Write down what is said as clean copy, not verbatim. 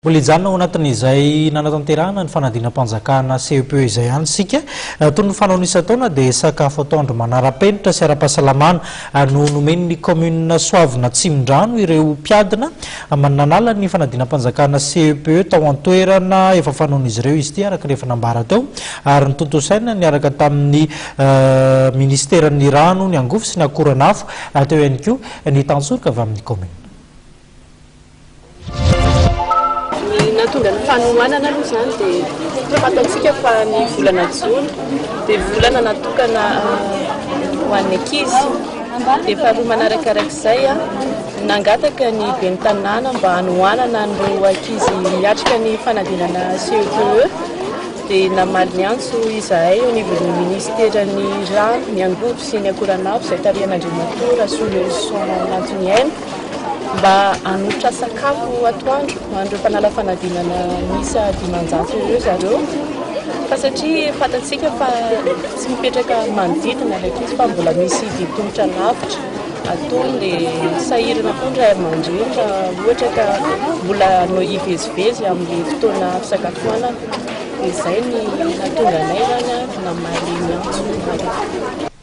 Mbola hijanona ao anatin'izay nanatanterahana ny fanadinam-panjakana CEPE izay ihany sika toy ny fanaony isan-taona dia sakafo atoandro manara-penitra sy ara-pahasalamana no nomeny ny commune Soavina Tsimondrano ireo mpiadina mananala ny fanadinam-panjakana CEPE tao an-toerana efa fanaon'izy ireo izy ity araka rehefa nambara teo ary ny tontosaina niaraka tamin'ny ministeran'ny rano ny angofo sy ny akoranafo teo ihany koa ny tansorika avy amin'ny commune. Natonga ny fanomanana aloha izany dia fatantsika fa ny volana jona dia volana natokana ho an'ny ankizy dia faharoa manarakarak'izay nangataka ny ben'ny tanàna mba hanohanana an'ireo ankizy miatrika ny fanadinana CEPE dia namaly ny antso izahay ao nivon'ny ministeran'ny rano ny angofo sy ny akoranafo izay tarihan'Andriamatora Solution Antony Aina mba hanotra sakafo atoandro andreo mpanala fanadinana misa 500 eo zareo fa satria fatantsika fa tsy mipetraka manodidina ilay fa mbola misy ditonitra lavitra ataon'ilay sahirana koa ndray aman-dreny raha ohatra ka mbola no hivezivezy amin'ilay fotoana fisakafoanana dia izay ny natonga anay zany namaly ny antso.